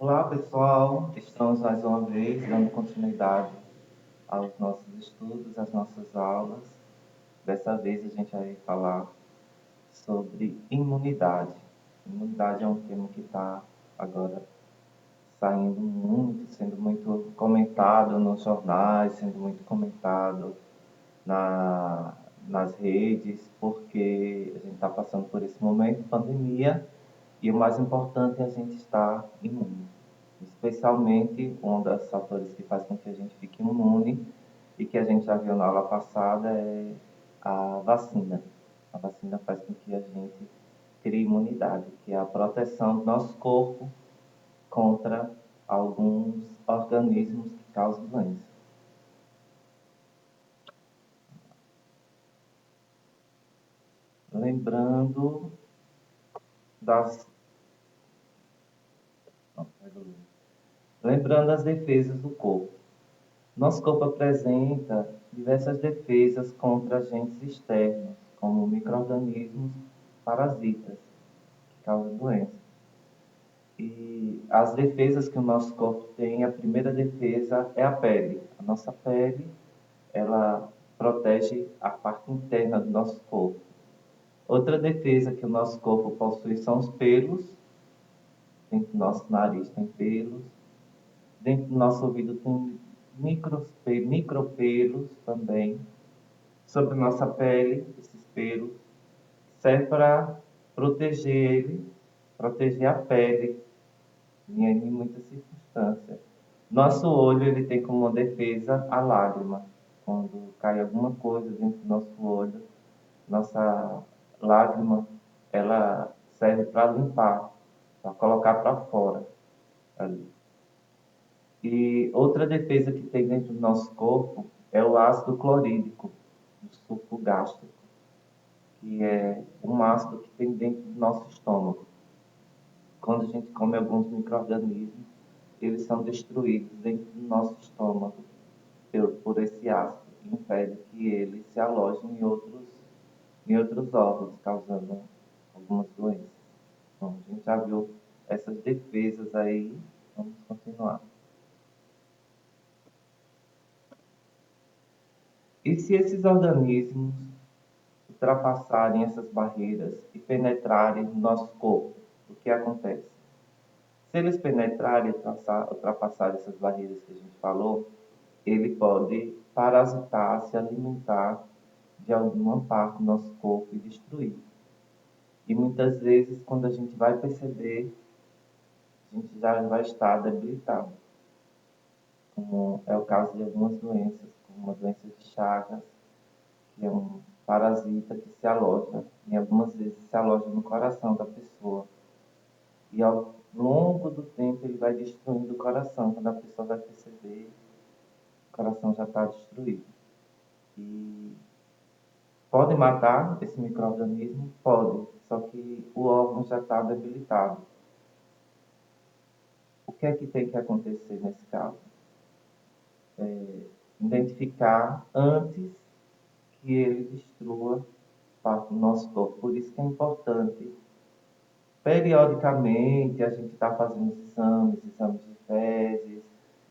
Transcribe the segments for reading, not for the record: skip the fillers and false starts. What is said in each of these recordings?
Olá, pessoal. Estamos mais uma vez dando continuidade aos nossos estudos, às nossas aulas. Dessa vez a gente vai falar sobre imunidade. Imunidade é um tema que está agora saindo muito, sendo muito comentado nos jornais, sendo muito comentado na, nas redes, porque a gente está passando por esse momento de pandemia e o mais importante é a gente estar imune. Especialmente, um dos fatores que faz com que a gente fique imune e que a gente já viu na aula passada é a vacina. A vacina faz com que a gente crie imunidade, que é a proteção do nosso corpo contra alguns organismos que causam doença. Lembrando das. Não, lembrando as defesas do corpo. Nosso corpo apresenta diversas defesas contra agentes externos, como micro-organismos parasitas, que causam doenças. E as defesas que o nosso corpo tem, a primeira defesa é a pele. A nossa pele, ela protege a parte interna do nosso corpo. Outra defesa que o nosso corpo possui são os pelos. Dentro do nosso nariz tem pelos. Dentro do nosso ouvido tem micropelos também. Sobre nossa pele, esses pelos servem para proteger ele, proteger a pele em muitas circunstâncias. Nosso olho ele tem como defesa a lágrima. Quando cai alguma coisa dentro do nosso olho, nossa lágrima ela serve para limpar, para colocar para fora ali. E outra defesa que tem dentro do nosso corpo é o ácido clorídrico, do suco gástrico, que é um ácido que tem dentro do nosso estômago. Quando a gente come alguns micro-organismos, eles são destruídos dentro do nosso estômago por esse ácido, que impede que eles se alojem em outros órgãos, causando algumas doenças. Então, a gente já viu essas defesas aí, vamos continuar. E se esses organismos ultrapassarem essas barreiras e penetrarem no nosso corpo, o que acontece? Se eles penetrarem e ultrapassarem essas barreiras que a gente falou, ele pode parasitar, se alimentar de alguma parte do nosso corpo e destruir. E muitas vezes, quando a gente vai perceber, a gente já vai estar debilitado, como é o caso de algumas doenças, como a doença de Chagas, que é um parasita que se aloja, e algumas vezes se aloja no coração da pessoa. E ao longo do tempo ele vai destruindo o coração. Quando a pessoa vai perceber, o coração já está destruído. E pode matar esse micro-organismo? Pode, só que o órgão já está debilitado. O que é que tem que acontecer nesse caso? Identificar antes que ele destrua parte do nosso corpo. Por isso que é importante, periodicamente, a gente está fazendo exames de fezes,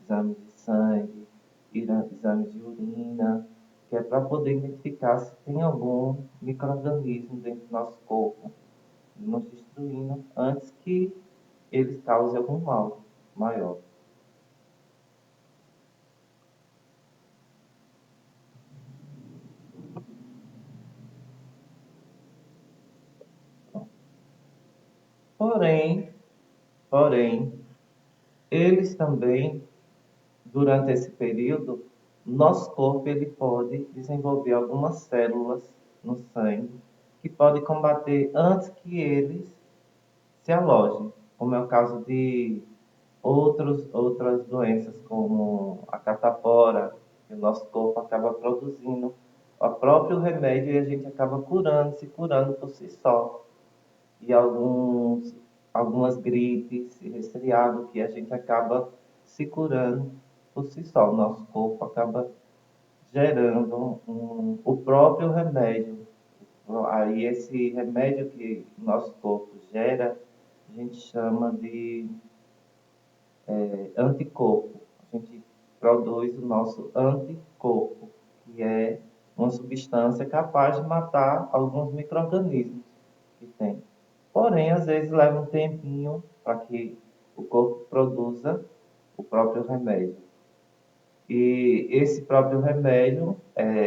exames de sangue, exames de urina, que é para poder identificar se tem algum micro-organismo dentro do nosso corpo, nos destruindo antes que eles causem algum mal maior. Porém, porém, eles também, durante esse período, nosso corpo ele pode desenvolver algumas células no sangue que podem combater antes que eles se alojem, como é o caso de outras doenças, como a catapora, que o nosso corpo acaba produzindo o próprio remédio e a gente acaba curando, se curando por si só. E algumas gripes e resfriado que a gente acaba se curando por si só. O nosso corpo acaba gerando o próprio remédio. Aí esse remédio que o nosso corpo gera, a gente chama de anticorpo. A gente produz o nosso anticorpo, que é uma substância capaz de matar alguns micro-organismos que tem. Porém, às vezes leva um tempinho para que o corpo produza o próprio remédio. E esse próprio remédio,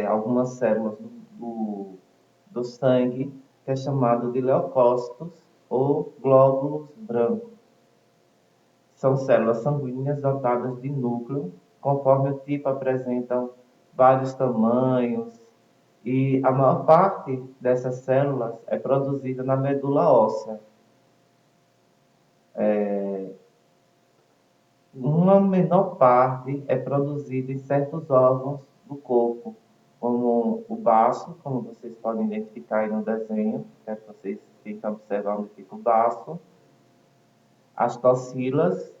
algumas células do sangue, que é chamado de leucócitos ou glóbulos brancos. São células sanguíneas dotadas de núcleo, conforme o tipo apresentam vários tamanhos, e a maior parte dessas células é produzida na medula óssea. Uma menor parte é produzida em certos órgãos do corpo, como o baço, como vocês podem identificar aí no desenho, quero que vocês fiquem observando onde fica o baço. As tocilas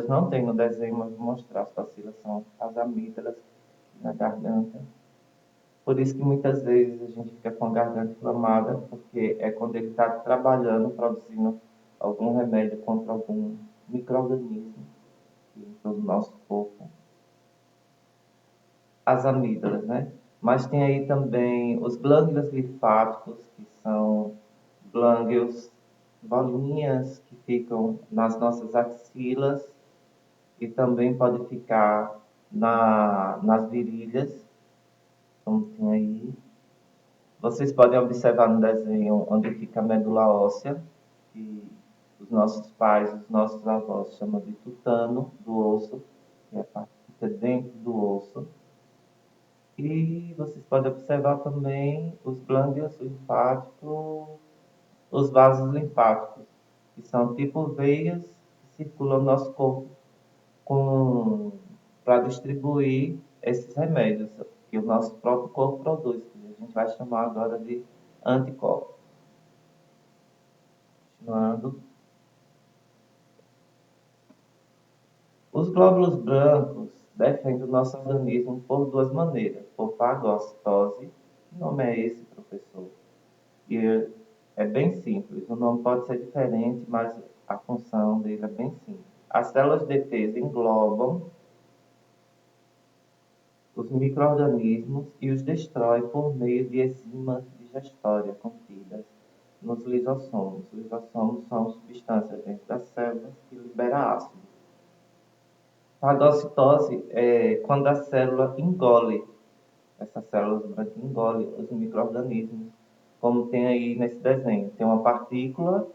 não tem no desenho, mas vou mostrar. As tocilas são as amígdalas na garganta. Por isso que muitas vezes a gente fica com a garganta inflamada, porque é quando ele está trabalhando, produzindo algum remédio contra algum micro-organismo do nosso corpo. As amígdalas, né? Mas tem aí também os glândulos linfáticos, que são glândulos, bolinhas que ficam nas nossas axilas e também pode ficar nas virilhas, como tem aí. Vocês podem observar no desenho onde fica a medula óssea, que os nossos pais, os nossos avós chamam de tutano do osso, que é a parte que fica dentro do osso. E vocês podem observar também os glândulos linfáticos, os vasos linfáticos, que são tipo veias que circulam no nosso corpo para distribuir esses remédios que o nosso próprio corpo produz, que a gente vai chamar agora de anticorpos. Continuando. Os glóbulos brancos defendem o nosso organismo por duas maneiras: por fagocitose, que nome é esse, professor? E é bem simples, o nome pode ser diferente, mas a função dele é bem simples. As células de defesa englobam os micro-organismos e os destrói por meio de enzimas digestórias contidas nos lisossomos. Os lisossomos são substâncias dentro das células que liberam ácido. Fagocitose é quando a célula engole, essas células brancas engolem os micro-organismos, como tem aí nesse desenho. Tem uma partícula,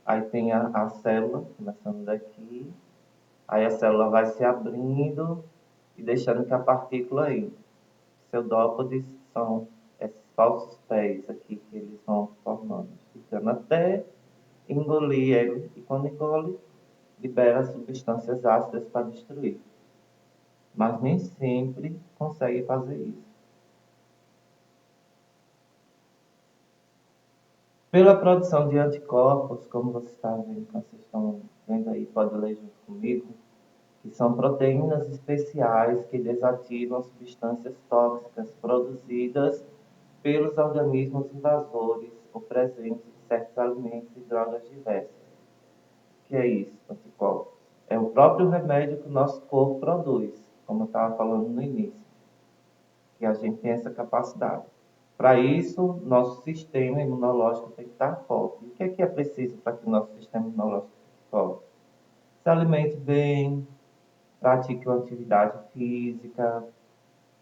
aí tem a célula, começando daqui, aí a célula vai se abrindo e deixando que a partícula entre. Pseudópodes são esses falsos pés aqui que eles vão formando, ficando até engolir ele, e quando engole, libera substâncias ácidas para destruir. Mas nem sempre consegue fazer isso. Pela produção de anticorpos, como vocês estão vendo aí, pode ler junto comigo, que são proteínas especiais que desativam substâncias tóxicas produzidas pelos organismos invasores ou presentes em certos alimentos e drogas diversas. O que é isso, anticorpos? É o próprio remédio que o nosso corpo produz, como eu estava falando no início, que a gente tem essa capacidade. Para isso, nosso sistema imunológico tem que estar forte. E o que é preciso para que o nosso sistema imunológico fique forte? Se alimente bem, pratique uma atividade física,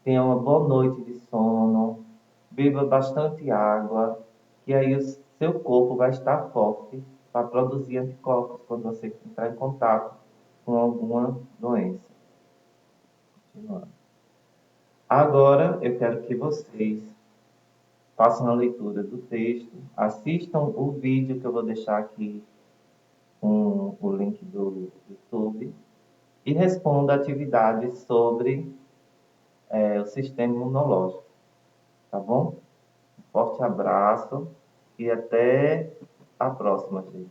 tenha uma boa noite de sono, beba bastante água, que aí o seu corpo vai estar forte para produzir anticorpos quando você entrar em contato com alguma doença. Continuando. Agora, eu quero que vocês façam a leitura do texto, assistam o vídeo que eu vou deixar aqui com o link do YouTube e respondam atividades sobre o sistema imunológico, tá bom? Um forte abraço e até a próxima, gente.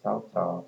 Tchau, tchau.